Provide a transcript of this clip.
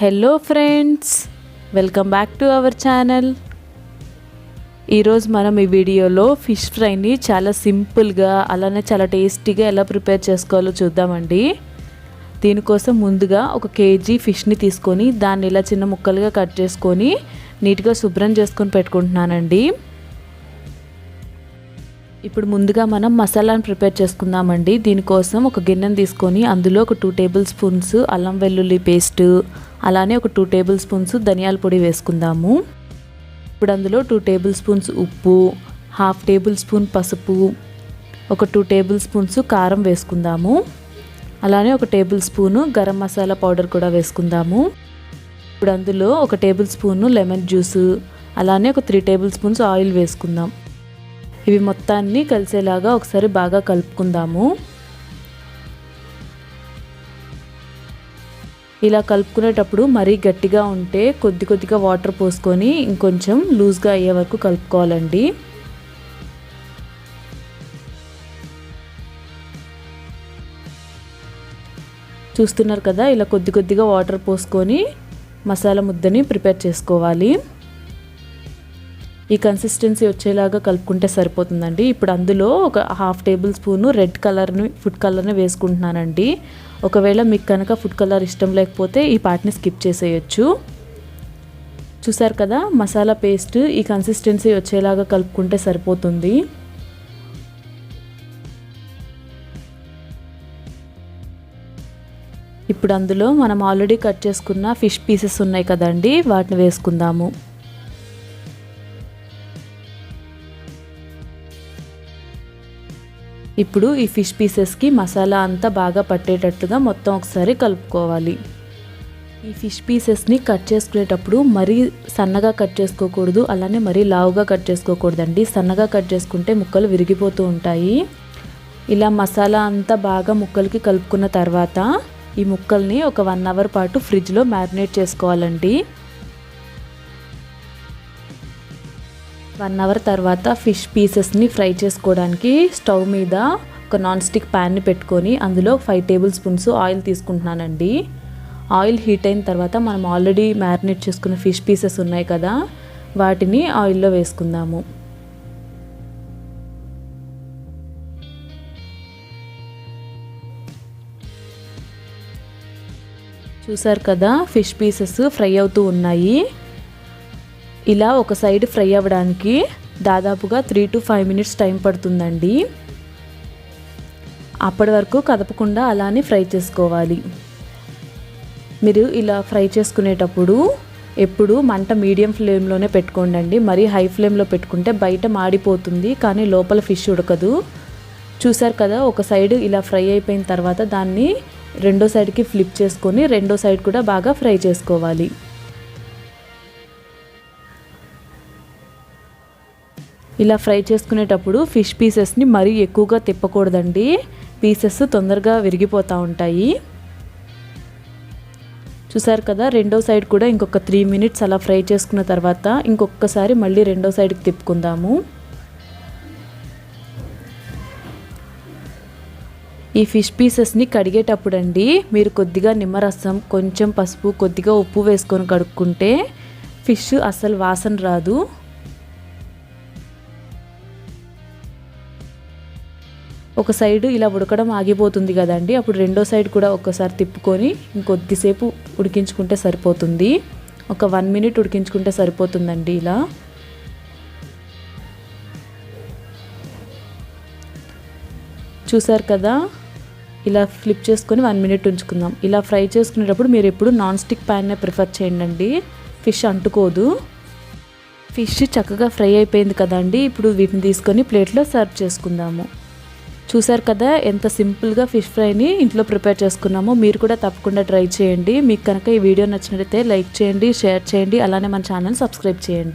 Hello friends, welcome back to our channel. ఈరోజు మనం ఈ వీడియోలో ఫిష్ ఫ్రైని చాలా సింపుల్గా అలానే చాలా టేస్టీగా ఎలా ప్రిపేర్ చేసుకోవాలో చూద్దామండి. దీనికోసం ముందుగా 1 కేజీ ఫిష్ని తీసుకొని దాన్ని ఇలా చిన్న ముక్కలుగా కట్ చేసుకొని నీట్గా శుభ్రం చేసుకొని పెట్టుకుంటున్నానండి. ఇప్పుడు ముందుగా మనం మసాలాను ప్రిపేర్ చేసుకుందామండి. దీనికోసం ఒక గిన్నెను తీసుకొని అందులో ఒక 2 టేబుల్ స్పూన్స్ అల్లం వెల్లుల్లి పేస్ట్, అలానే ఒక 2 టేబుల్ స్పూన్స్ ధనియాల పొడి వేసుకుందాము. ఇప్పుడు అందులో 2 టేబుల్ స్పూన్స్ ఉప్పు, 1/2 టేబుల్ స్పూన్ పసుపు, ఒక 2 టేబుల్ స్పూన్స్ కారం వేసుకుందాము. అలానే ఒక table spoon garam masala powder కూడా వేసుకుందాము. ఇప్పుడు అందులో ఒక టేబుల్ స్పూను లెమన్ జ్యూస్, అలానే ఒక 3 టేబుల్ స్పూన్స్ ఆయిల్ వేసుకుందాం. ఇవి మొత్తాన్ని కలిసేలాగా ఒకసారి బాగా కలుపుకుందాము. ఇలా కలుపుకునేటప్పుడు మరీ గట్టిగా ఉంటే కొద్దిగా వాటర్ పోసుకొని ఇంకొంచెం లూజ్గా అయ్యే వరకు కలుపుకోవాలండి. చూస్తున్నారు కదా, ఇలా కొద్దిగా వాటర్ పోసుకొని మసాలా ముద్దని ప్రిపేర్ చేసుకోవాలి. ఈ కన్సిస్టెన్సీ వచ్చేలాగా కలుపుకుంటే సరిపోతుందండి. ఇప్పుడు అందులో ఒక 1/2 టేబుల్ స్పూను రెడ్ కలర్ని ఫుడ్ కలర్ని వేసుకుంటున్నానండి. ఒకవేళ మీకు కనుక ఫుడ్ కలర్ ఇష్టం లేకపోతే ఈ పార్ట్ని స్కిప్ చేసేయచ్చు. చూసారు కదా, మసాలా పేస్ట్ ఈ కన్సిస్టెన్సీ వచ్చేలాగా కలుపుకుంటే సరిపోతుంది. ఇప్పుడు అందులో మనం ఆల్రెడీ కట్ చేసుకున్న ఫిష్ పీసెస్ ఉన్నాయి కదండి, వాటిని వేసుకుందాము. ఇప్పుడు ఈ ఫిష్ పీసెస్కి మసాలా అంతా బాగా పట్టేటట్టుగా మొత్తం ఒకసారి కలుపుకోవాలి. ఈ ఫిష్ పీసెస్ని కట్ చేసుకునేటప్పుడు మరీ సన్నగా కట్ చేసుకోకూడదు, అలానే మరీ లావుగా కట్ చేసుకోకూడదండి. సన్నగా కట్ చేసుకుంటే ముక్కలు విరిగిపోతూ ఉంటాయి. ఇలా మసాలా అంతా బాగా ముక్కలకి కలుపుకున్న తర్వాత ఈ ముక్కల్ని ఒక 1 అవర్ పాటు ఫ్రిడ్జ్లో మ్యారినేట్ చేసుకోవాలండి. 1 అవర్ తర్వాత ఫిష్ పీసెస్ని ఫ్రై చేసుకోవడానికి స్టవ్ మీద ఒక నాన్ స్టిక్ ప్యాన్ని పెట్టుకొని అందులో 5 టేబుల్ స్పూన్స్ ఆయిల్ తీసుకుంటున్నానండి. ఆయిల్ హీట్ అయిన తర్వాత మనం ఆల్రెడీ మ్యారినేట్ చేసుకున్న ఫిష్ పీసెస్ ఉన్నాయి కదా, వాటిని ఆయిల్లో వేసుకుందాము. చూసారు కదా, ఫిష్ పీసెస్ ఫ్రై అవుతూ ఉన్నాయి. ఇలా ఒక సైడ్ ఫ్రై అవ్వడానికి దాదాపుగా 3 to 5 మినిట్స్ టైం పడుతుందండి. అప్పటి వరకు కదపకుండా అలానే ఫ్రై చేసుకోవాలి. మీరు ఇలా ఫ్రై చేసుకునేటప్పుడు ఎప్పుడు మంట మీడియం ఫ్లేమ్లోనే పెట్టుకోండి. మరీ హై ఫ్లేమ్లో పెట్టుకుంటే బయట మాడిపోతుంది, కానీ లోపల ఫిష్ ఉడకదు. చూసారు కదా, ఒక సైడ్ ఇలా ఫ్రై అయిపోయిన తర్వాత దాన్ని రెండో సైడ్కి ఫ్లిప్ చేసుకొని రెండో సైడ్ కూడా బాగా ఫ్రై చేసుకోవాలి. ఇలా ఫ్రై చేసుకునేటప్పుడు ఫిష్ పీసెస్ని మరీ ఎక్కువగా తిప్పకూడదండి, పీసెస్ తొందరగా విరిగిపోతూ ఉంటాయి. చూసారు కదా, రెండో సైడ్ కూడా ఇంకొక 3 మినిట్స్ అలా ఫ్రై చేసుకున్న తర్వాత ఇంకొకసారి మళ్ళీ రెండో సైడ్కి తిప్పుకుందాము. ఈ ఫిష్ పీసెస్ని కడిగేటప్పుడు అండి మీరు కొద్దిగా నిమ్మరసం, కొంచెం పసుపు, కొద్దిగా ఉప్పు వేసుకొని కడుక్కుంటే ఫిష్ అస్సలు వాసన రాదు. ఒక సైడు ఇలా ఉడకడం ఆగిపోతుంది కదండి, అప్పుడు రెండో సైడ్ కూడా ఒకసారి తిప్పుకొని ఇంకొద్దిసేపు ఉడికించుకుంటే సరిపోతుంది. ఒక 1 మినిట్ ఉడికించుకుంటే సరిపోతుందండి. ఇలా చూసారు కదా, ఇలా ఫ్లిప్ చేసుకొని 1 మినిట్ ఉంచుకుందాం. ఇలా ఫ్రై చేసుకునేటప్పుడు మీరు ఎప్పుడు నాన్ స్టిక్ ప్యాన్నే ప్రిఫర్ చేయండి, ఫిష్ అంటుకోదు. ఫిష్ చక్కగా ఫ్రై అయిపోయింది కదండి. ఇప్పుడు వీటిని తీసుకొని ప్లేట్లో సర్వ్ చేసుకుందాము. చూసారు కదా, ఎంత సింపుల్గా ఫిష్ ఫ్రైని ఇంట్లో ప్రిపేర్ చేసుకున్నామో. మీరు కూడా తప్పకుండా ట్రై చేయండి. మీకు కనుక ఈ వీడియో నచ్చినట్లయితే లైక్ చేయండి, షేర్ చేయండి, అలానే మన ఛానల్ సబ్స్క్రైబ్ చేయండి.